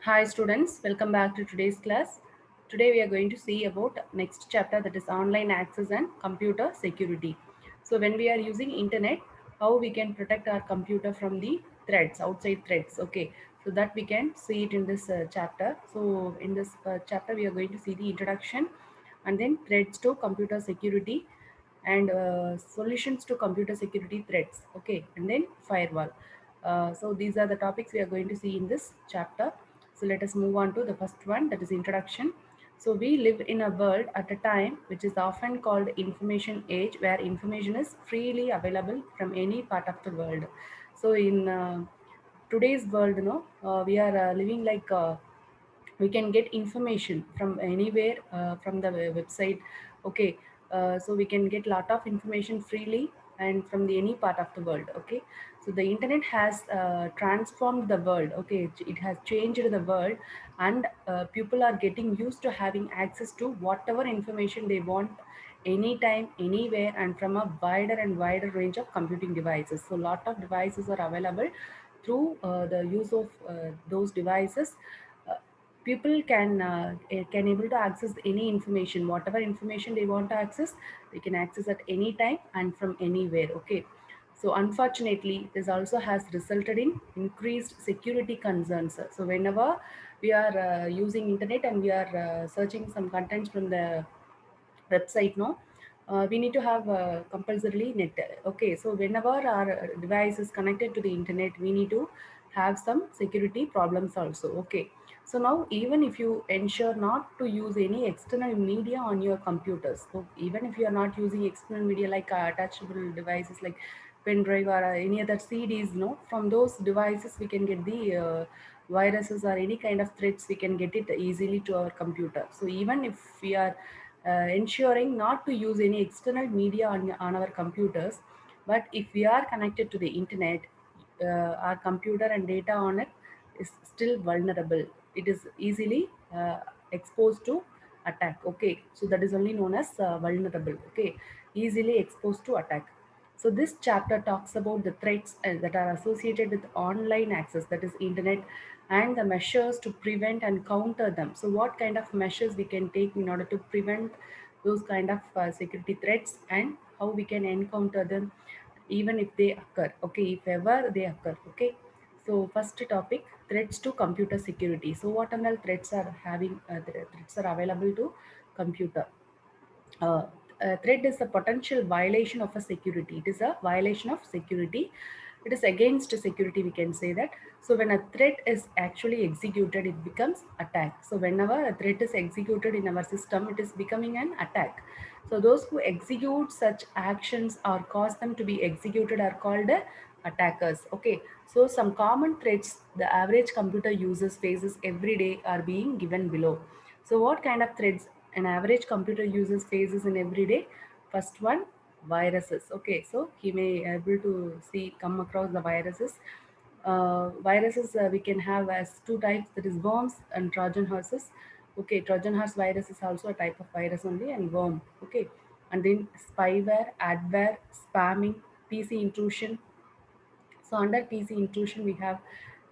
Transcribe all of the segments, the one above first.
Hi students, welcome back to today's class. Today we are going to see about next chapter, that is online access and computer security. So when we are using internet, how we can protect our computer from the threats, outside threats. Okay, so that we can see it in this chapter. So in this chapter we are going to see the introduction and then threats to computer security and solutions to computer security threats. Okay, and then firewall. So these are the topics we are going to see in this chapter. So let us move on to the first one, that is introduction. So we live in a world at a time which is often called information age, where information is freely available from any part of the world. So in today's world, we are living like we can get information from anywhere, from the website. Okay, so we can get lot of information freely and from the any part of the world. Okay, so the internet has transformed the world. Okay, it has changed the world, and people are getting used to having access to whatever information they want, anytime, anywhere, and from a wider and wider range of computing devices. So lot of devices are available. Through the use of those devices, uh, people can able to access any information, whatever information they want to access, they can access at any time and from anywhere. Okay, so unfortunately this also has resulted in increased security concerns. So whenever we are using internet and we are searching some contents from the website, no, we need to have compulsorily net. Okay, so whenever our device is connected to the internet, we need to have some security problems also. Okay, so now even if you ensure not to use any external media on your computers, so even if you are not using external media like attachable devices like pen drive or any other CDs, no, from those devices we can get the viruses or any kind of threats, we can get it easily to our computer. So even if we are ensuring not to use any external media on our computers, but if we are connected to the internet, our computer and data on it is still vulnerable. It is easily exposed to attack. Okay, so that is only known as vulnerable. Okay, easily exposed to attack. So this chapter talks about the threats that are associated with online access, that is internet, and the measures to prevent and counter them. So what kind of measures we can take in order to prevent those kind of security threats, and how we can encounter them even if they occur. Okay, if ever they occur. Okay, so first topic, threats to computer security. So what are the threats are having, threats are available to computer? uh, a threat is a potential violation of a security. It is a violation of security. It is against security, we can say that. So when a threat is actually executed, it becomes attack. So whenever a threat is executed in our system, it is becoming an attack. So those who execute such actions or cause them to be executed are called attackers. Okay, so some common threats the average computer users faces every day are being given below. So what kind of threats an average computer user faces in every day? First one, viruses. Okay, so he may able to see come across the viruses. Viruses we can have as two types, that is worms and Trojan horses. Okay, Trojan horse virus is also a type of virus only, and worm. Okay, and then spyware, adware, spamming, PC intrusion. So under PC intrusion, we have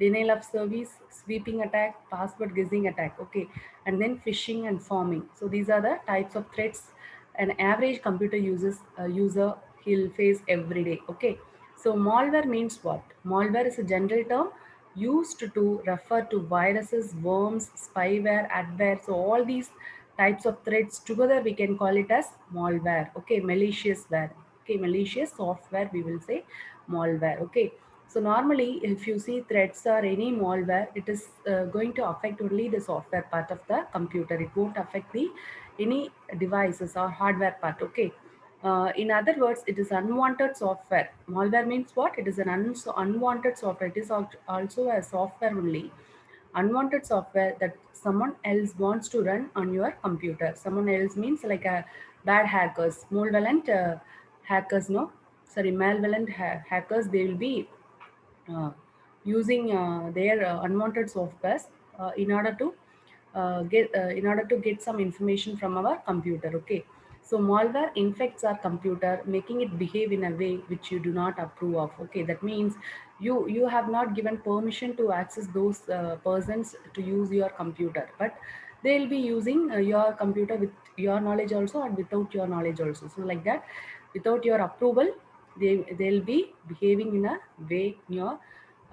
denial of service, sweeping attack, password guessing attack. Okay, and then phishing and forming. So these are the types of threats an average computer user he'll face every day. Okay, so malware means what? Malware is a general term used to refer to viruses, worms, spyware, adware. So all these types of threats together we can call it as malware. Okay, malicious ware. Okay, malicious software we will say malware. Okay, so normally if you see threats or any malware, it is going to affect only the software part of the computer. It won't affect the any devices or hardware part. Okay, in other words, it is unwanted software. Malware means what? It is an unwanted software. It is also a software only. Unwanted software that someone else wants to run on your computer. Someone else means like a bad hackers, malevolent hackers. No, sorry, malevolent hackers. They will be uh, using their unwanted softwares in order to get some information from our computer. Okay, so malware infects our computer, making it behave in a way which you do not approve of. Okay, that means You have not given permission to access those persons to use your computer, but they'll be using your computer with your knowledge also or without your knowledge also. So like that, without your approval, they'll be behaving in a way your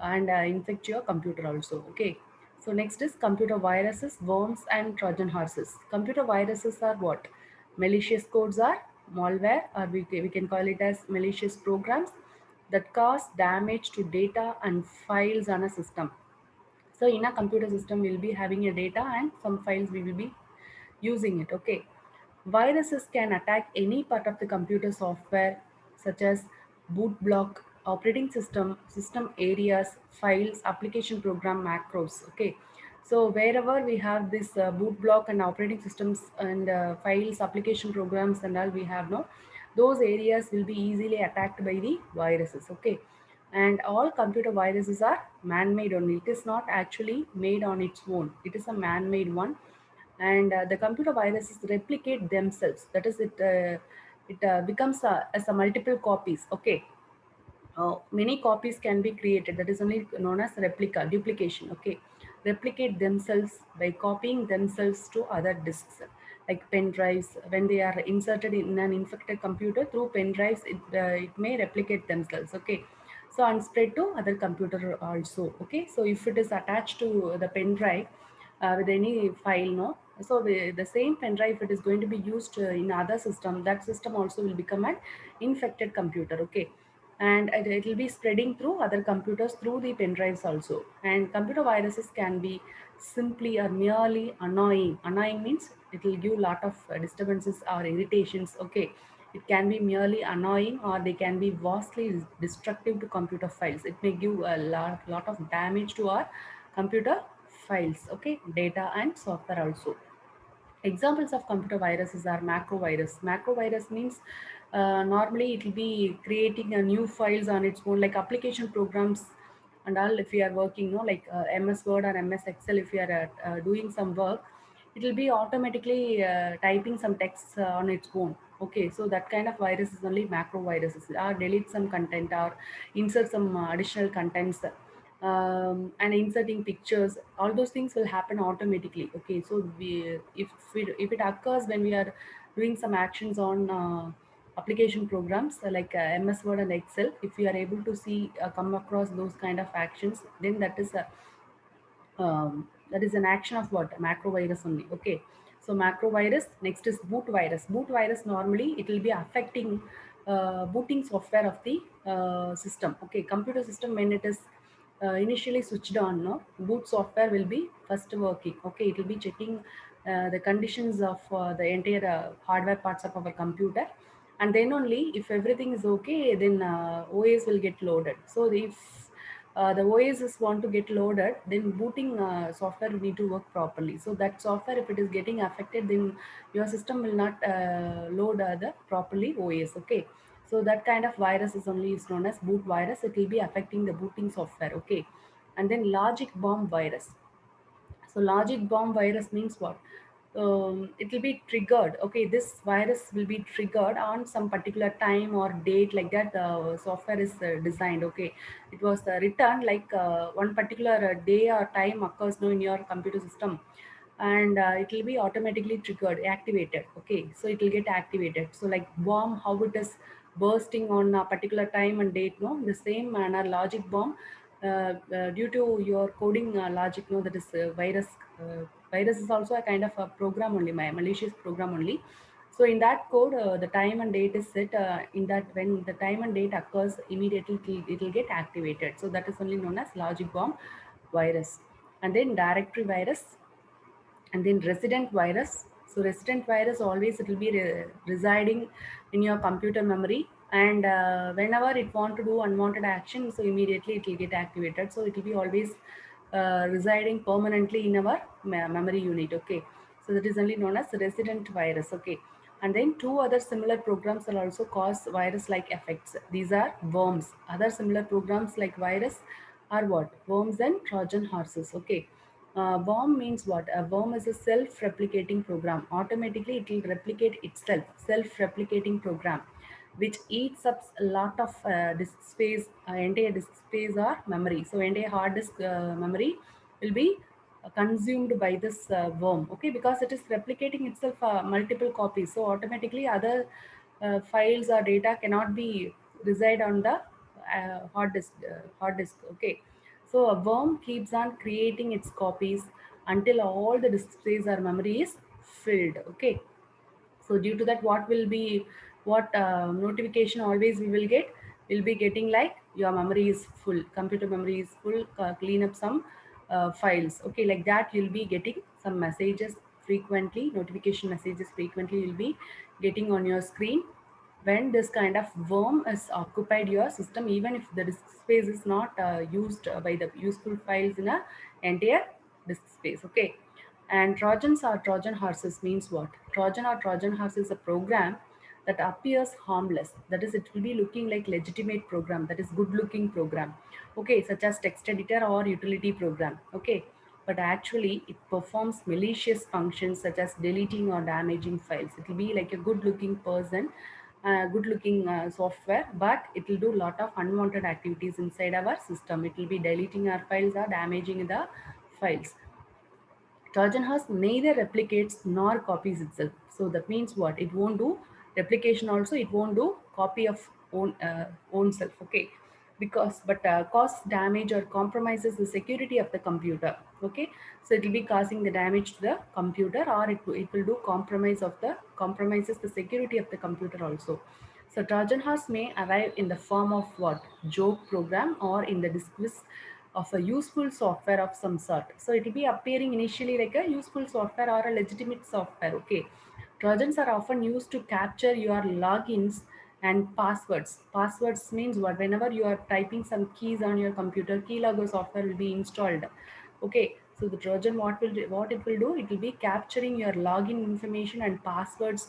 and infect your computer also. Okay. So next is computer viruses, worms, and Trojan horses. Computer viruses are what? Malicious codes are malware, or we can call it as malicious programs that cause damage to data and files on a system. So in a computer system, we'll be having a data and some files we will be using it. Okay. Viruses can attack any part of the computer software, such as boot block, operating system, system areas, files, application program, macros. Okay. So wherever we have this boot block and operating systems and files, application programs and all we have no, those areas will be easily attacked by the viruses. Okay. And all computer viruses are man-made only. It is not actually made on its own. It is a man-made one, and the computer viruses replicate themselves. That is, it becomes as a multiple copies. Okay. Many copies can be created. That is only known as replica, duplication. Okay. Replicate themselves by copying themselves to other disks, like pen drives. When they are inserted in an infected computer through pen drives, it may replicate themselves. Okay. So and spread to other computer also. Okay. So if it is attached to the pen drive with any file, no, so the same pen drive, if it is going to be used in other system, that system also will become an infected computer. Okay. And it will be spreading through other computers through the pen drives also. And computer viruses can be simply or merely annoying. Annoying means it will give lot of disturbances or irritations. Okay. It can be merely annoying, or they can be vastly destructive to computer files. It may give a lot of damage to our computer files. Okay. Data and software also. Examples of computer viruses are macrovirus. Macrovirus means normally it will be creating a new files on its own, like application programs and all. If we are working, no, like MS Word or MS Excel, if we are doing some work, it will be automatically typing some text on its own. Okay, so that kind of virus is only macroviruses. Or delete some content or insert some additional contents, and inserting pictures, all those things will happen automatically. Okay, so if it occurs when we are doing some actions on application programs like MS Word and Excel, if we are able to see come across those kind of actions, then that is an action of what? Macrovirus only. Okay. So macrovirus. Next is boot virus. Boot virus, normally it will be affecting booting software of the system. Okay. Computer system, when it is initially switched on, no, boot software will be first working. Okay. It will be checking the conditions of the entire hardware parts of our computer, and then only if everything is okay, then OS will get loaded. So if the OSs want to get loaded, then booting software will need to work properly. So that software, if it is getting affected, then your system will not load the properly OS. Okay. So that kind of virus is known as boot virus. It will be affecting the booting software. Okay. And then logic bomb virus. So logic bomb virus means what? It will be triggered. Okay, this virus will be triggered on some particular time or date, like that. Software is designed. Okay, it was written like one particular day or time occurs no in your computer system, and it will be automatically triggered, activated. Okay, so it will get activated. So like bomb, how it is bursting on a particular time and date. No, the same manner logic bomb, due to your coding logic, no, that is virus is also a kind of a program only, my malicious program only. So in that code, the time and date is set. In that, when the time and date occurs, immediately it will get activated. So that is only known as logic bomb virus. And then directory virus, and then resident virus. So resident virus, always it will be residing in your computer memory, and whenever it want to do unwanted action, so immediately it will get activated. So it will be always residing permanently in our memory unit. Okay, so that is only known as resident virus. Okay. And then two other similar programs will also cause virus like effects. These are worms. Other similar programs like virus are what? Worms and Trojan horses. Okay. Worm means what? A worm is a self-replicating program. Automatically, it will replicate itself. Self-replicating program. which eats up a lot of disk space, entire disk space or memory. So entire hard disk memory will be consumed by this worm, okay, because it is replicating itself multiple copies. So automatically other files or data cannot be reside on the hard disk, okay. So a worm keeps on creating its copies until all the disk space or memory is filled, okay. So due to that, what will be, what notification always we will get, will be getting like your memory is full, computer memory is full, clean up some files, okay, like that you'll be getting some messages frequently, notification messages frequently you'll be getting on your screen when this kind of worm is occupied your system, even if the disk space is not used by the useful files in a entire disk space, okay. And Trojans or Trojan horses means what? Trojan or Trojan horse is a program that appears harmless. That is, it will be looking like legitimate program. That is good looking program. Okay, such as text editor or utility program. Okay, but actually it performs malicious functions such as deleting or damaging files. It will be like a good looking person, good looking software, but it will do a lot of unwanted activities inside our system. It will be deleting our files or damaging the files. Trojan horse neither replicates nor copies itself. So that means what? It won't do replication also. It won't do copy of own self. Okay, because but cause damage or compromises the security of the computer. Okay, so it will be causing the damage to the computer, or it will do compromises the security of the computer also. So Trojan horse may arrive in the form of what? Joke program or in the disguise of a useful software of some sort. So it will be appearing initially like a useful software or a legitimate software. Okay. Trojans are often used to capture your logins and passwords. Passwords means what? Whenever you are typing some keys on your computer, keylogger software will be installed. Okay. So the Trojan, what it will do? It will be capturing your login information and passwords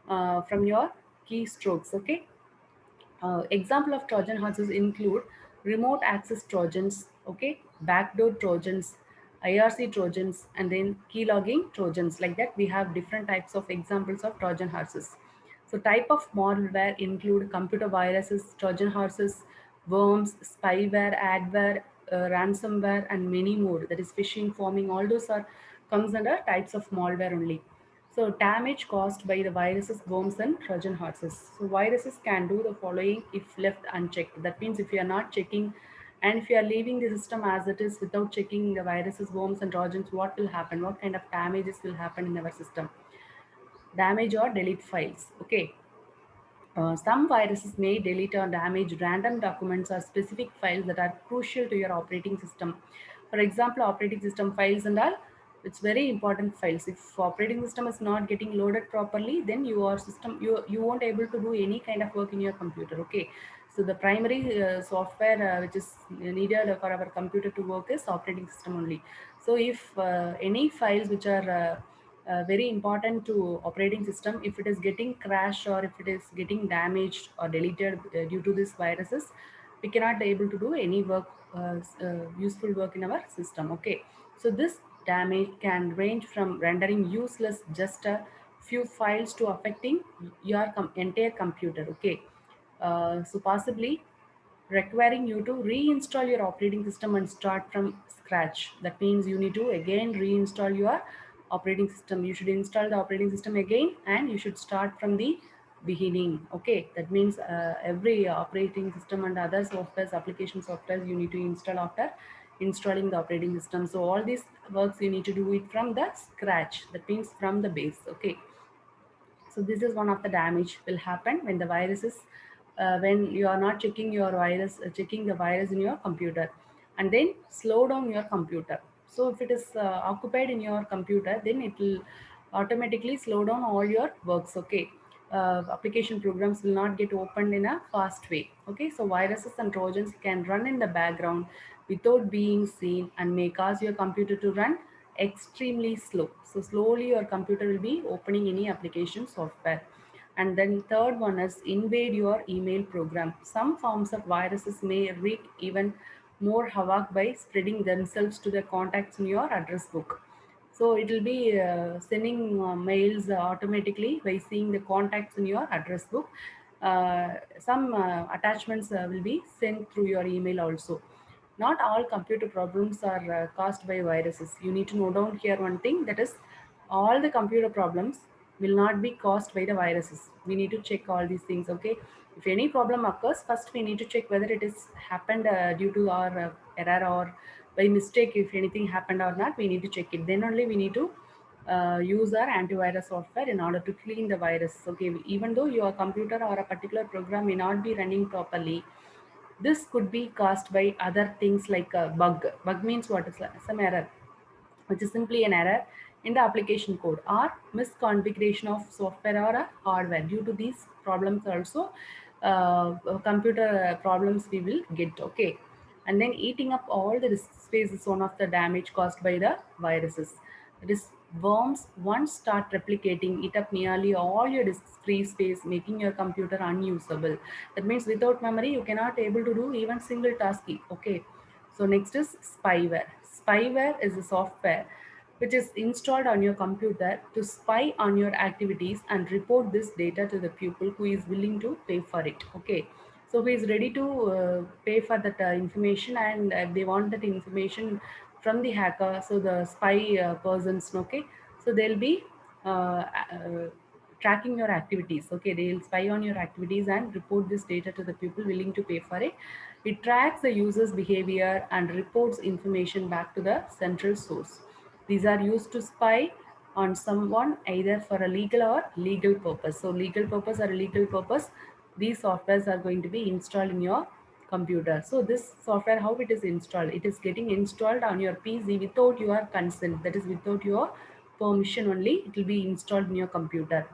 from your keystrokes. Okay. Example of Trojan horses include remote access Trojans, okay, backdoor Trojans, IRC Trojans, and then keylogging Trojans. Like that, we have different types of examples of Trojan horses. So type of malware include computer viruses, Trojan horses, worms, spyware, adware, ransomware, and many more. That is phishing, forming. All those are comes under types of malware only. So damage caused by the viruses, worms, and Trojan horses. So viruses can do the following if left unchecked. That means if you are not checking and if you are leaving the system as it is without checking the viruses, worms, and Trojans, what will happen? What kind of damages will happen in our system? Damage or delete files. Okay. Some viruses may delete or damage random documents or specific files that are crucial to your operating system. For example, operating system files and all, it's very important files. If operating system is not getting loaded properly, then your system you won't able to do any kind of work in your computer. Okay, so the primary software which is needed for our computer to work is operating system only. So if any files which are very important to operating system, if it is getting crashed or if it is getting damaged or deleted due to these viruses, we cannot be able to do any work, useful work in our system, okay. So this damage can range from rendering useless just a few files to affecting your entire computer, okay. So possibly requiring you to reinstall your operating system and start from scratch. That means you need to again reinstall your operating system. You should install the operating system again and you should start from the beginning. Okay, that means every operating system and other softwares, application softwares, you need to install after installing the operating system. So all these works you need to do it from the scratch. That means from the base. Okay, so this is one of the damage will happen when the virus is when you are not checking your virus, checking the virus in your computer, and then slow down your computer. So if it is occupied in your computer, then it will automatically slow down all your works. Okay, application programs will not get opened in a fast way. Okay, so viruses and trojans can run in the background without being seen and may cause your computer to run extremely slow. So slowly your computer will be opening any application software. And then third one is invade your email program. Some forms of viruses may wreak even more havoc by spreading themselves to the contacts in your address book. So it will be sending mails automatically by seeing the contacts in your address book. some attachments will be sent through your email also. Not all computer problems are caused by viruses. You need to note down here one thing, that is, all the computer problems will not be caused by the viruses. We need to check all these things. Okay, if any problem occurs, first we need to check whether it is happened due to our error or by mistake. If anything happened or not, we need to check it. Then only we need to use our antivirus software in order to clean the virus. Okay, even though your computer or a particular program may not be running properly, this could be caused by other things like a bug. Bug means what is some error, which is simply an error in the application code or misconfiguration of software or a hardware. Due to these problems also, computer problems we will get. Okay, and then eating up all the disk space is one of the damage caused by the viruses. That is, worms once start replicating, eat up nearly all your disk free space, making your computer unusable. That means without memory you cannot able to do even single task. Okay, so next is spyware. Spyware is a software which is installed on your computer to spy on your activities and report this data to the pupil who is willing to pay for it. Okay, so who is ready to pay for that information, and they want that information from the hacker. So the spy persons, okay, so they'll be tracking your activities. Okay, they'll spy on your activities and report this data to the people willing to pay for it. It tracks the user's behavior and reports information back to the central source. These are used to spy on someone either for a legal or legal purpose. So legal purpose or illegal purpose, these softwares are going to be installed in your computer. So this software, how it is installed, it is getting installed on your PC without your consent, that is without your permission only it will be installed in your computer.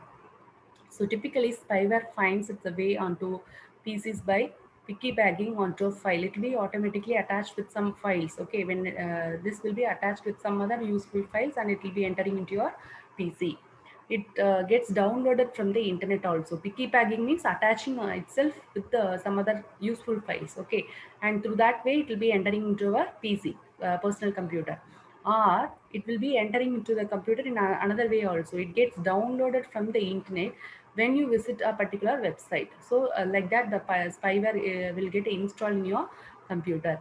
So typically, spyware finds its way onto PCs by piggybacking onto a file. It will be automatically attached with some files. Okay, when this will be attached with some other useful files, and it will be entering into your PC. It gets downloaded from the internet also. Piggybacking means attaching itself with some other useful files. Okay, and through that way, it will be entering into a PC, personal computer, or it will be entering into the computer in another way also. It gets downloaded from the internet when you visit a particular website. So like that, the spyware will get installed in your computer.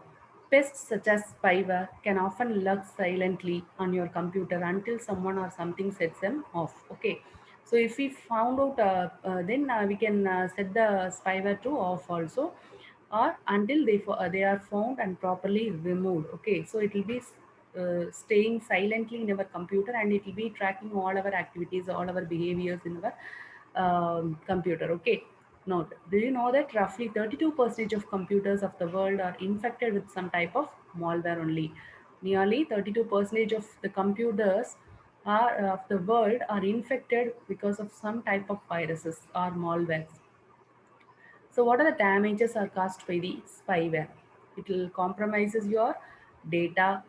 Pests such as spyware can often lurk silently on your computer until someone or something sets them off. Okay, so if we found out, then we can set the spyware to off also, or until they are found and properly removed. Okay, so it will be staying silently in our computer, and it will be tracking all our activities, all our behaviors in our computer. Okay, note, do you know that roughly 32% of computers of the world are infected with some type of malware only? Nearly 32% of the computers of the world are infected because of some type of viruses or malwares. So what are the damages are caused by the spyware? It will compromises your data.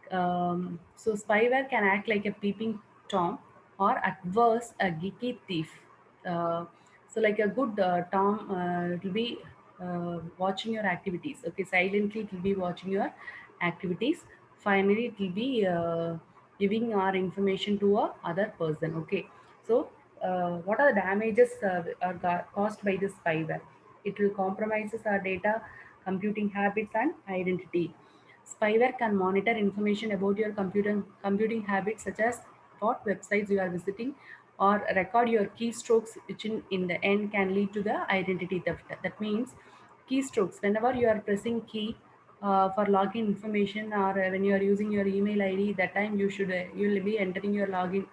So spyware can act like a peeping tom, or at worst a geeky thief. Uh, so like a good tom, it will be watching your activities. Okay, silently it will be watching your activities. Finally, it will be giving our information to a other person. Okay, so what are the damages are caused by this spyware? It will compromises our data, computing habits, and identity. Spyware can monitor information about your computing habits, such as what websites you are visiting, or record your keystrokes, which in the end can lead to the identity theft. That means keystrokes. Whenever you are pressing key for login information, or when you are using your email ID, that time you will be entering your login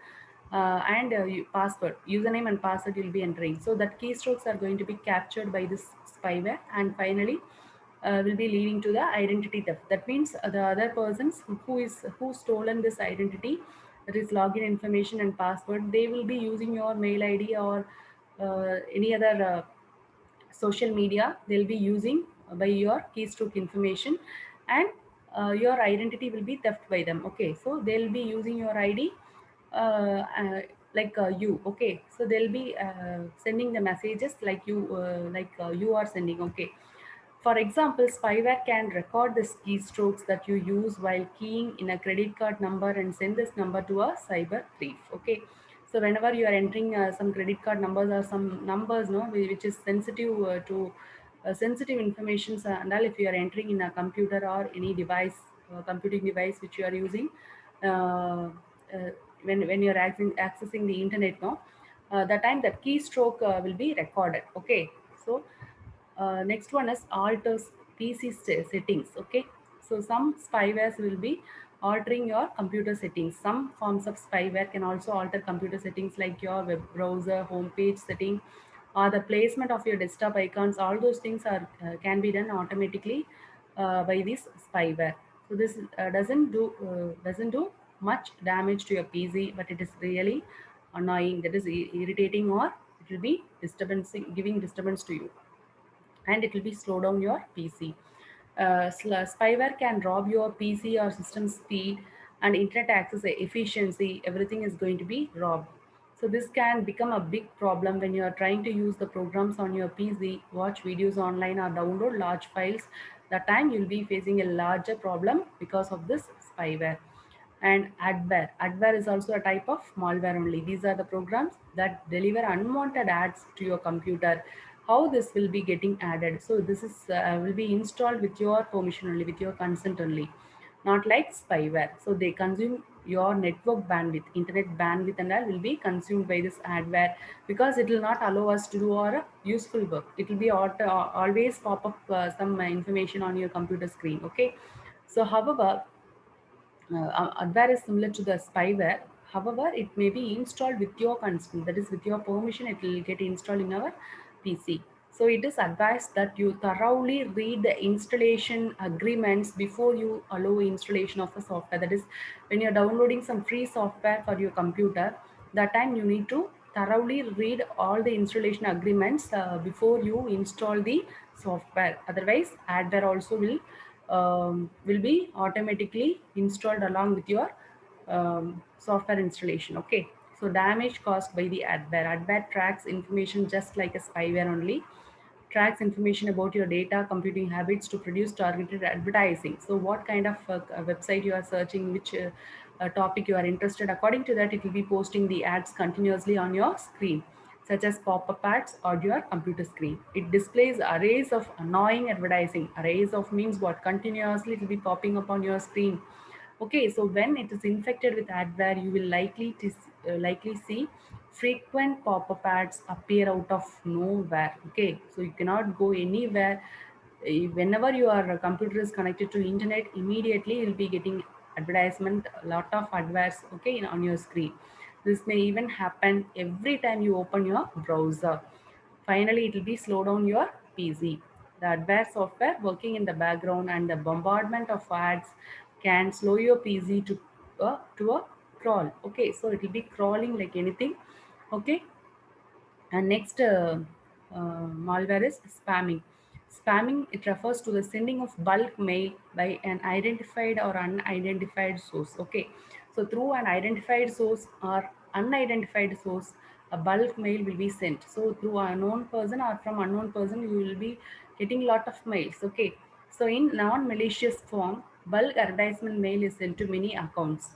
and password, username and password you'll be entering. So that keystrokes are going to be captured by this spyware, and finally will be leading to the identity theft. That means the other persons who stolen this identity, that is login information and password, they will be using your mail ID or any other social media. They'll be using by your keystroke information, and your identity will be theft by them. Okay, so they'll be using your ID like you. Okay, so they'll be sending the messages like you are sending. Okay, for example, spyware can record the keystrokes that you use while keying in a credit card number and send this number to a cyber thief. Okay, So whenever you are entering some credit card numbers or some numbers, no, which is sensitive to sensitive information, and all, if you are entering in a computer or any device, computing device which you are using, uh, uh, when you are accessing the internet, no, the time that keystroke will be recorded. Okay, so next one is alters PC settings. Okay, so some spywares will be altering your computer settings. Some forms of spyware can also alter computer settings like your web browser homepage setting or the placement of your desktop icons. All those things are can be done automatically by this spyware. So this doesn't do much damage to your PC, but it is really annoying. That is irritating, or it will be disturbing, giving disturbance to you, and it will be slow down your PC. Spyware can rob your PC or system speed and internet access efficiency. Everything is going to be robbed. So this can become a big problem when you are trying to use the programs on your PC, watch videos online, or download large files. That time you'll be facing a larger problem because of this spyware. And adware. Adware is also a type of malware only. These are the programs that deliver unwanted ads to your computer. How this will be getting added? So this is will be installed with your permission only, with your consent only, not like spyware. So they consume your network bandwidth, internet bandwidth, and all will be consumed by this adware, because it will not allow us to do our useful work. It will be always pop up some information on your computer screen. Okay, so however, adware is similar to the spyware. However, it may be installed with your consent, that is, with your permission, it will get installed in our PC. So, it is advised that you thoroughly read the installation agreements before you allow installation of the software. That is, when you're downloading some free software for your computer, that time you need to thoroughly read all the installation agreements before you install the software. Otherwise, adware also will be automatically installed along with your software installation. Okay, so damage caused by the adware. Adware tracks information just like a spyware only. Tracks information about your data, computing habits to produce targeted advertising. So what kind of website you are searching, which topic you are interested, according to that it will be posting the ads continuously on your screen, such as pop-up ads or your computer screen. It displays arrays of annoying advertising. Arrays of means what? Continuously it will be popping up on your screen. Okay, so when it is infected with adware, you will likely see frequent pop-up ads appear out of nowhere. Okay, so you cannot go anywhere. Whenever your computer is connected to internet, immediately you'll be getting advertisement, a lot of adverts, okay, on your screen. This may even happen every time you open your browser. Finally, it will be slow down your PC. The adware software working in the background and the bombardment of ads can slow your PC to a crawl. Okay, so it will be crawling like anything. Okay, and next malware is spamming. Spamming, it refers to the sending of bulk mail by an identified or unidentified source. Okay, so through an identified source or unidentified source, a bulk mail will be sent. So through a known person or from unknown person, you will be getting lot of mails. Okay, so in non-malicious form, bulk advertisement mail is sent to many accounts.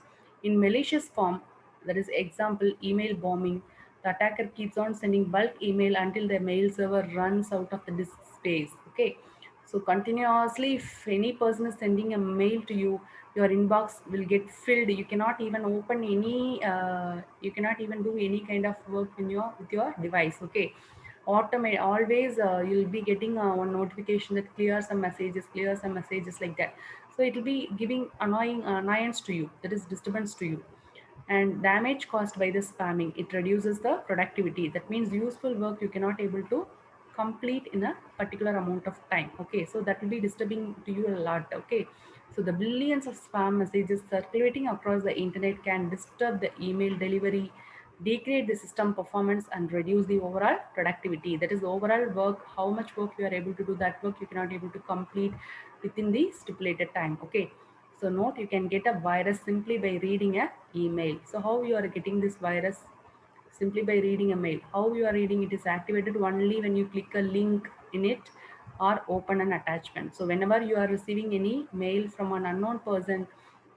In malicious form, that is example email bombing, the attacker keeps on sending bulk email until the mail server runs out of the disk space. Okay, so continuously, if any person is sending a mail to you, your inbox will get filled. You cannot even open any. You cannot even do any kind of work in your with your device. Okay, automate always. You'll be getting one notification that clear some messages like that. So it will be giving annoyance to you. That is disturbance to you. And damage caused by the spamming, it reduces the productivity. That means useful work you cannot able to complete in a particular amount of time. Okay, so that will be disturbing to you a lot. Okay, so the billions of spam messages circulating across the internet can disturb the email delivery, degrade the system performance, and reduce the overall productivity. That is overall work, how much work you are able to do, that work you cannot able to complete within the stipulated time. Okay, so note, you can get a virus simply by reading a email. So how you are getting this virus? Simply by reading a mail. How you are reading? It is activated only when you click a link in it or open an attachment. So whenever you are receiving any mail from an unknown person,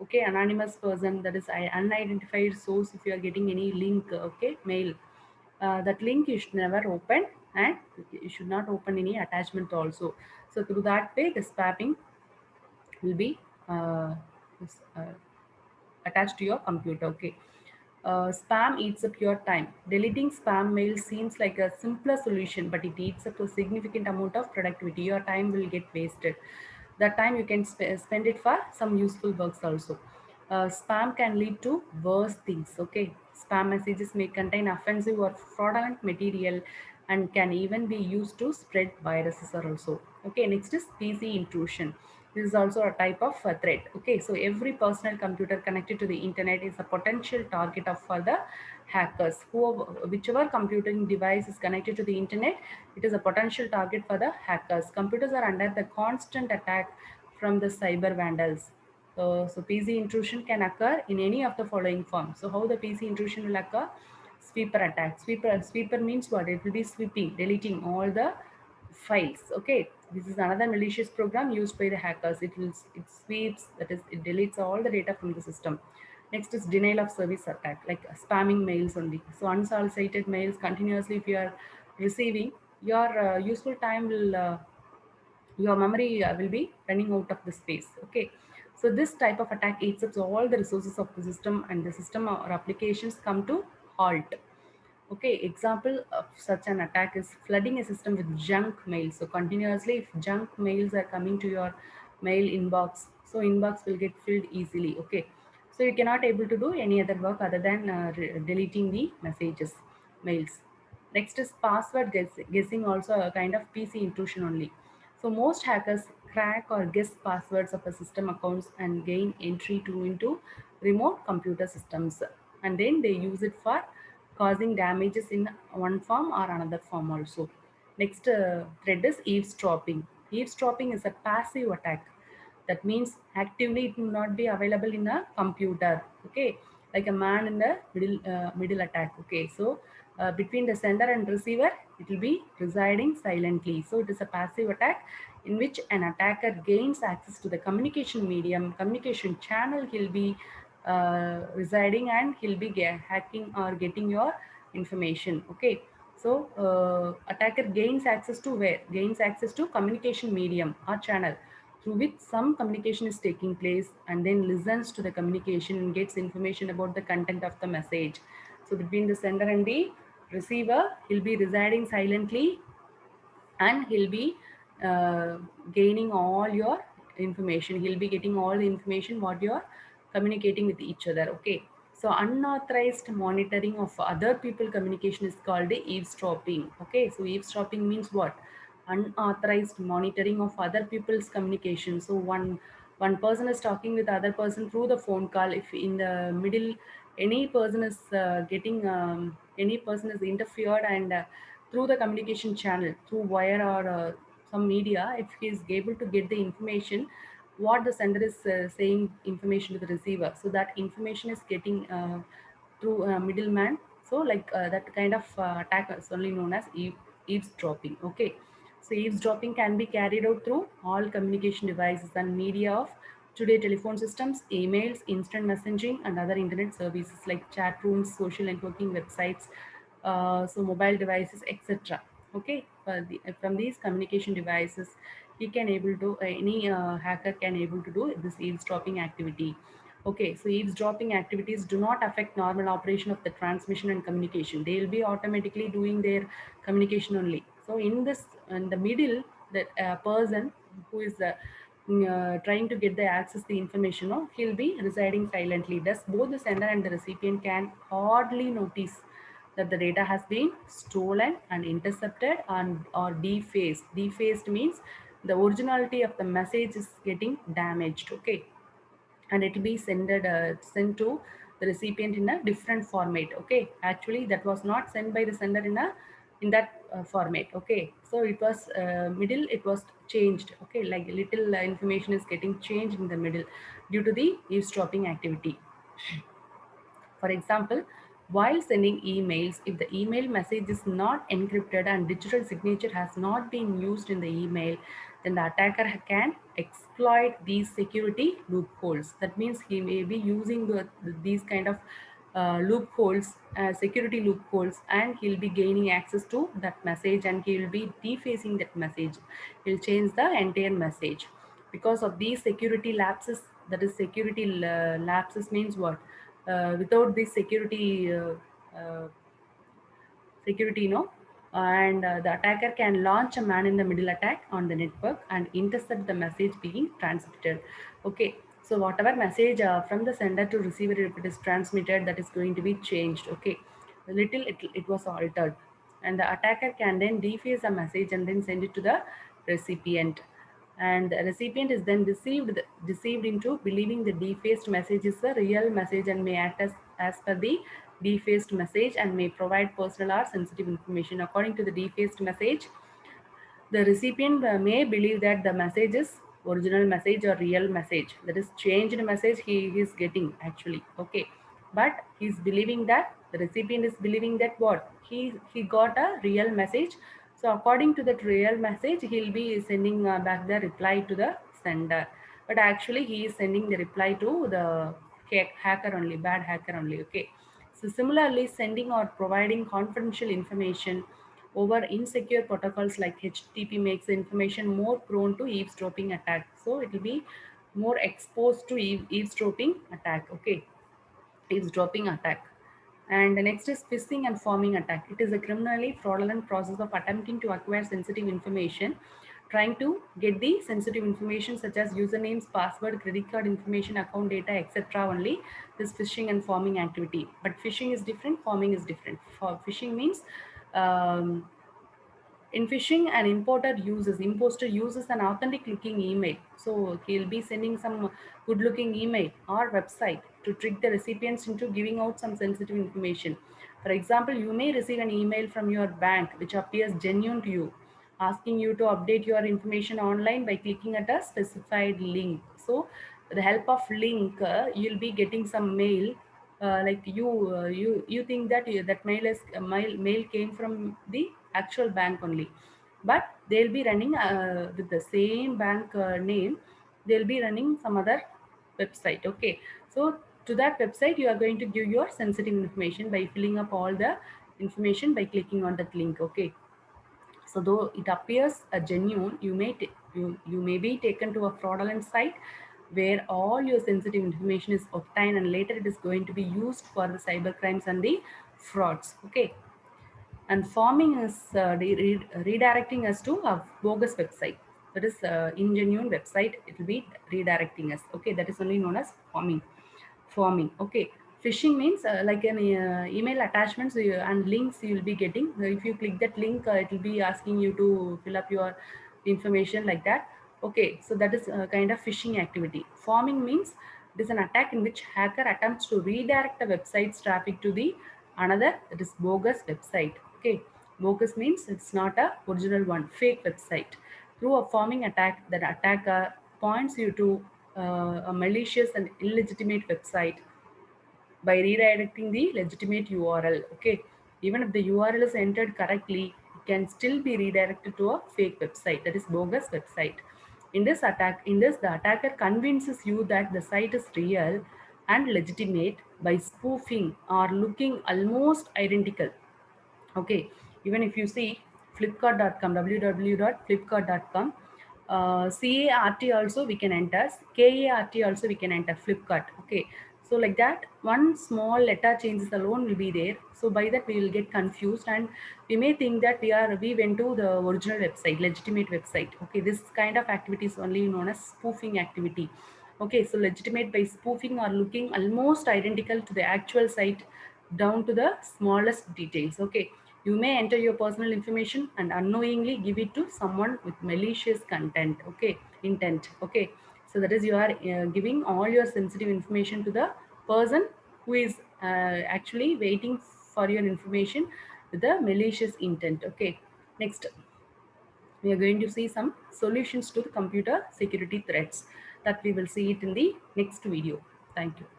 Okay, anonymous person, that is unidentified source. If you are getting any link, okay, mail, that link you should never open, and you should not open any attachment also. So through that way the spamming will be is, attached to your computer. Okay. Spam eats up your time. Deleting spam mail seems like a simpler solution, but it eats up a significant amount of productivity. Your time will get wasted. That time you can spend it for some useful works also. Spam can lead to worse things. Okay, spam messages may contain offensive or fraudulent material and can even be used to spread viruses also. Okay, next is PC intrusion. This is also a type of threat. Okay, so every personal computer connected to the internet is a potential target of for the hackers. Whichever computing device is connected to the internet, it is a potential target for the hackers. Computers are under the constant attack from the cyber vandals. So PC intrusion can occur in any of the following forms. So how the PC intrusion will occur? Sweeper attack. Sweeper means what? It will be sweeping, deleting all the files. Okay, this is another malicious program used by the hackers. It sweeps, that is, it deletes all the data from the system. Next is denial of service attack, like spamming mails only. So unsolicited mails continuously, if you are receiving, your useful time will your memory will be running out of the space. Okay, so this type of attack eats up all the resources of the system, and the system or applications come to halt. Okay, example of such an attack is flooding a system with junk mail. So continuously, if junk mails are coming to your mail inbox, so inbox will get filled easily. Okay, so you cannot able to do any other work other than deleting the messages, mails. Next is password guessing, also a kind of PC intrusion only. So most hackers crack or guess passwords of a system accounts and gain entry to into remote computer systems, and then they use it for causing damages in one form or another form also. Next thread is eavesdropping. Eavesdropping is a passive attack. That means actively it will not be available in a computer. Okay, like a man in the middle attack. Okay, so between the sender and receiver, it will be residing silently. So it is a passive attack in which an attacker gains access to the communication medium, communication channel. He'll be residing, and he'll be hacking or getting your information. Okay, so attacker gains access to where? Gains access to communication medium or channel through which some communication is taking place, and then listens to the communication and gets information about the content of the message. So between the sender and the receiver, he'll be residing silently, and he'll be uh, gaining all your information. He'll be getting all the information what you're communicating with each other. Okay, so unauthorized monitoring of other people communication is called eavesdropping. Okay, so eavesdropping means what? Unauthorized monitoring of other people's communication. So one person is talking with other person through the phone call. If in the middle any person is getting any person is interfered, and through the communication channel, through wire or some media, if he is able to get the information what the sender is saying information to the receiver, so that information is getting through a middleman. So like that kind of attack is only known as eavesdropping. Okay, so eavesdropping can be carried out through all communication devices and media of today: telephone systems, emails, instant messaging, and other internet services like chat rooms, social networking websites, so mobile devices, etc. Okay, from these communication devices, he can able to any hacker can able to do this eavesdropping activity. Okay, so eavesdropping activities do not affect normal operation of the transmission and communication. They will be automatically doing their communication only. So in the middle, that person who is trying to get the access the information, no, he'll be residing silently. Thus, both the sender and the recipient can hardly notice that the data has been stolen and intercepted and or defaced. Defaced means the originality of the message is getting damaged. Okay, and it will be sent to the recipient in a different format. Okay, actually that was not sent by the sender in that format. Okay, so it was middle, it was changed. Okay, like little information is getting changed in the middle due to the eavesdropping activity. For example, While sending emails, if the email message is not encrypted and digital signature has not been used in the email, then the attacker can exploit these security loopholes. That means he may be using these kind of loopholes, security loopholes, and he'll be gaining access to that message, and he will be defacing that message. He'll change the entire message because of these security lapses. That is, security lapses means what? Without this uh, security, no, and the attacker can launch a man in the middle attack on the network and intercept the message being transmitted. Okay, so whatever message from the sender to receiver, if it is transmitted, that is going to be changed. Okay, a little it was altered, and the attacker can then deface a message and then send it to the recipient, and the recipient is then deceived into believing the defaced message is a real message and may act as per the defaced message and may provide personal or sensitive information. According to the defaced message, the recipient may believe that the message is original message or real message, that is changed message he is getting actually. Okay, but he's believing that, the recipient is believing that what, he got a real message. So according to that real message, he'll be sending back the reply to the sender, but actually he is sending the reply to the hacker only, bad hacker only. Okay, so similarly, sending or providing confidential information over insecure protocols like HTTP makes the information more prone to eavesdropping attack. So it will be more exposed to eavesdropping attack. Okay, eavesdropping attack. And the next is phishing and pharming attack. It is a criminally fraudulent process of attempting to acquire sensitive information, trying to get the sensitive information such as usernames, password, credit card information, account data, etc. only. This phishing and pharming activity. But phishing is different, pharming is different. For phishing means um, in phishing, an imposter uses an authentic looking email. So he'll be sending some good looking email or website to trick the recipients into giving out some sensitive information. For example, you may receive an email from your bank which appears genuine to you, asking you to update your information online by clicking at a specified link. So with the help of link, you'll be getting some mail, like you think that that mail came from the actual bank only, but they'll be running with the same bank name, they'll be running some other website. Okay, so to that website you are going to give your sensitive information by filling up all the information by clicking on that link. Okay, so though it appears a genuine, you may be taken to a fraudulent site where all your sensitive information is obtained and later it is going to be used for the cyber crimes and the frauds. Okay, and forming is redirecting us to a bogus website, that is ingenuine website, it will be redirecting us. Okay, that is only known as forming. Okay, phishing means like an email attachments and links you will be getting. If you click that link, it will be asking you to fill up your information like that. Okay, so that is a kind of phishing activity. Forming means it is an attack in which hacker attempts to redirect a website's traffic to the another, that is bogus website. Okay, bogus means it's not a original one, fake website. Through a forming attack, the attacker points you to a malicious and illegitimate website by redirecting the legitimate URL. Okay, even if the URL is entered correctly, it can still be redirected to a fake website, that is bogus website. In this, the attacker convinces you that the site is real and legitimate by spoofing or looking almost identical. Okay, even if you see flipkart.com, www.flipkart.com, CART also we can enter, KART also we can enter, Flipkart. Okay, so like that, one small letter changes alone will be there. So by that we will get confused and we may think that we went to the original website, legitimate website. Okay, this kind of activity is only known as spoofing activity. Okay, so legitimate by spoofing or looking almost identical to the actual site down to the smallest details. Okay, you may enter your personal information and unknowingly give it to someone with malicious content. Okay, intent. Okay, so that is you are giving all your sensitive information to the person who is actually waiting for your information with the malicious intent. Okay, next we are going to see some solutions to the computer security threats that we will see it in the next video. Thank you.